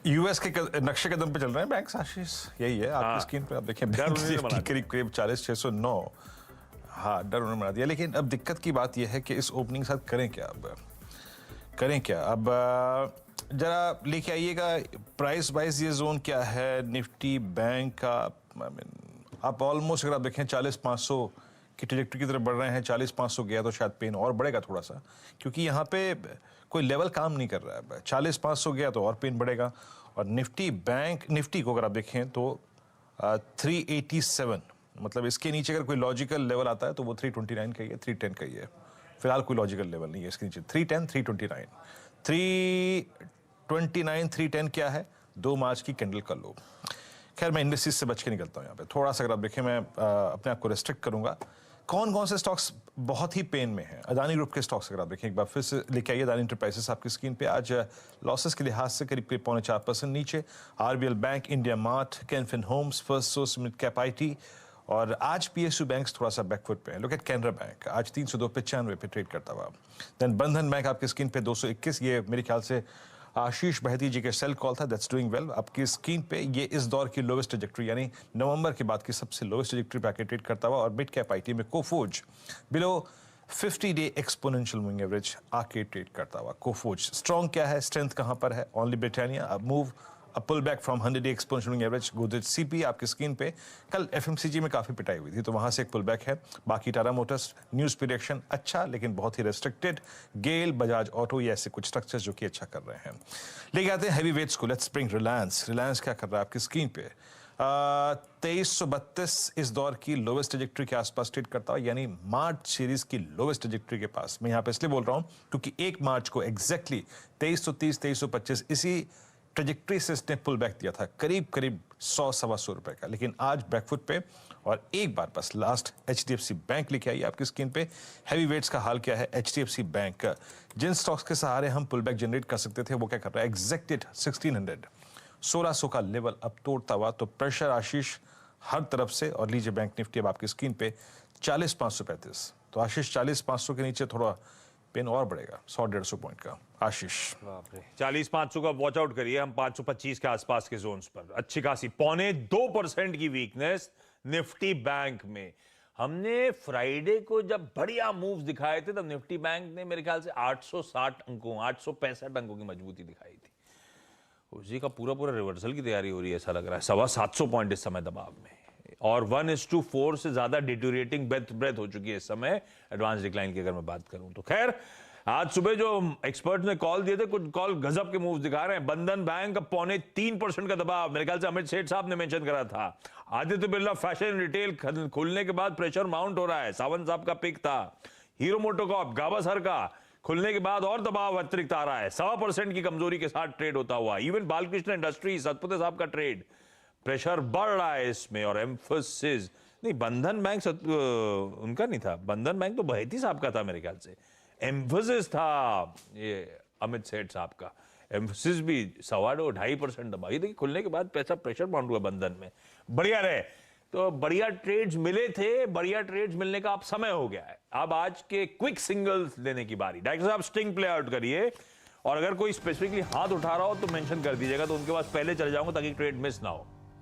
US के नक्शे कदम पे चल रहे हैं बैंक आशीष, यही है आपकी स्क्रीन पे आप देखें बैंक करीब करीब 40,609। हाँ, डर उन्होंने बना दिया। लेकिन अब दिक्कत की बात यह है कि इस ओपनिंग के साथ करें क्या, अब करें क्या? अब जरा लेके आइएगा प्राइस वाइज ये जोन क्या है निफ्टी बैंक का। आप ऑलमोस्ट अगर आप देखें 40,500 की ट्रैजेक्टरी की तरफ बढ़ रहे हैं। 40,500 गया तो शायद पेन और बढ़ेगा थोड़ा सा, क्योंकि यहाँ पे कोई लेवल काम नहीं कर रहा है। 40,500 गया तो और पेन बढ़ेगा। और निफ्टी को अगर आप देखें तो 387, मतलब इसके नीचे अगर कोई लॉजिकल लेवल आता है तो वो 329 का ही है, 310 का ही है। फिलहाल कोई लॉजिकल लेवल नहीं है इसके नीचे। 310, 329, 329, 310 क्या है? 2 मार्च की कैंडल का लो। खैर मैं इंडस्ट्रीज से बच के निकलता हूँ यहाँ पे थोड़ा सा। अगर आप देखें मैं अपने आप को रेस्ट्रिक्ट करूंगा। कौन कौन से स्टॉक्स बहुत ही पेन में हैं? अदानी ग्रुप के स्टॉक्स अगर आप देखें एक बार फिर से लेके आइए। अदानी इंटरप्राइजेस आपकी स्क्रीन पे आज लॉसेस के लिहाज से करीब 4.25% नीचे। RBL bank, India Mart, Canfin Homes, first source, mid cap IT. और आज पीएसयू बैंक्स थोड़ा सा बैकफुट पे है। लुक एट कैनरा बैंक आज 302.95 पे ट्रेड करता हुआ। देन बंधन बैंक आपकी स्क्रीन पे 221। ये मेरे ख्याल से आशीष बहती जी के सेल कॉल था। That's doing well. आपकी स्क्रीन पे ये इस दौर की लोवेस्ट ट्रैजेक्टरी यानी नवंबर के बाद की सबसे लोवेस्ट ट्रैजेक्टरी पे आके ट्रेड करता हुआ। और मिड कैप आईटी में Coforge below 50 day exponential moving average आके ट्रेड करता हुआ। कोफोज स्ट्रॉन्ग क्या है, स्ट्रेंथ कहां पर है? Only Britannia move a pull back from 100 day exponential moving average. Godrej CP आपकी स्क्रीन पे कल एफएमसीजी में काफी पिटाई हुई थी तो वहां से एक पुल बैक है। बाकी टाटा मोटर्स न्यूज प्रिडिक्शन अच्छा लेकिन बहुत ही रेस्ट्रिक्टेड। गेल, बजाज ऑटो, ये ऐसे कुछ स्ट्रक्चर्स जो कि अच्छा कर रहे हैं। लेके आते हैं हैवी वेट्स को। Let's bring Reliance. रिलायंस क्या कर रहा है आपकी स्क्रीन पे? 2332 इस दौर की लोवेस्ट ट्रैजेक्टरी के आसपास ट्रेड करता है, यानी मार्च सीरीज की लोवेस्ट ट्रैजेक्टरी के पास। मैं यहाँ पे इसलिए बोल रहा हूँ क्योंकि 1 मार्च को एग्जैक्टली 2330, 2325 इसी ट्रैजेक्टरी से इसने पुल बैक दिया था करीब करीब 100-125 रुपए का। लेकिन आज बैकफुट पे। और एक बार बस लास्ट एचडीएफसी बैंक लेके आई आपकी स्क्रीन पे। हैवी वेट्स का हाल क्या है? एचडीएफसी बैंक जिन स्टॉक्स के सहारे हम पुल बैक जनरेट कर सकते थे वो क्या कर रहा है? एग्जैक्टेड 1600, 1600 का लेवल अब तोड़ता हुआ। तो प्रेशर आशीष हर तरफ से। और लीजिए बैंक निफ्टी अब आपकी स्क्रीन पे 40,535। तो आशीष 40,500 के नीचे थोड़ा पेन और बढ़ेगा 100-150 पॉइंट का। आशीष 40,500 का वॉच आउट करिए। हम 525 के आसपास के जोन्स पर अच्छी खासी 0.25% की वीकनेस निफ्टी बैंक में। हमने फ्राइडे को जब बढ़िया मूव्स दिखाए थे तब निफ्टी बैंक ने मेरे ख्याल से 860 अंकों 865 अंकों की मजबूती दिखाई थी। उसी का पूरा रिवर्सल की तैयारी हो रही है ऐसा लग रहा है। 725 पॉइंट इस समय दबाव में और 1:4 से ज्यादा डिटोरिएटिंग ब्रेथ हो चुकी है इस समय एडवांस डिक्लाइन की अगर मैं बात करूं तो। खैर आज सुबह जो एक्सपर्ट्स ने कॉल दिए थे कुछ कॉल गजब के मूव्स दिखा रहे हैं। बंधन बैंक का 0.3% का दबाव मेरे ख्याल से अमित सेठ साहब ने मेंशन करा था। आदित्य बिरला फैशन रिटेल खुलने के बाद प्रेशर माउंट हो रहा है, सावंत साहब का पिक था। हीरो मोटोकॉर्प गावस्कर का खुलने के बाद और दबाव अतिरिक्त आ रहा है, 1.25% की कमजोरी के साथ ट्रेड होता हुआ। इवन बालकृष्ण इंडस्ट्रीज सतपुते साहब का ट्रेड, प्रेशर बढ़ रहा है इसमें। और एम्फोसिस नहीं, बंधन बैंक उनका नहीं था, बंधन बैंक तो बहेती साहब का था मेरे ख्याल से। एम्फोसिस था ये अमित सेठ साहब का। एम्फोसिस भी 2.25% दबा। ये देखिए खुलने के बाद पैसा प्रेशर बाउंड हुआ बंधन में। बढ़िया रहे तो बढ़िया ट्रेड्स मिले थे, बढ़िया ट्रेड्स मिलने का अब समय हो गया है। अब आज के क्विक सिंगल्स लेने की बारी। डायरेक्टर साहब स्टिंग प्ले आउट करिए और अगर कोई स्पेसिफिकली हाथ उठा रहा हो तो मेंशन कर दीजिएगा तो उनके पास पहले चले जाऊंगा ताकि ट्रेड मिस ना हो।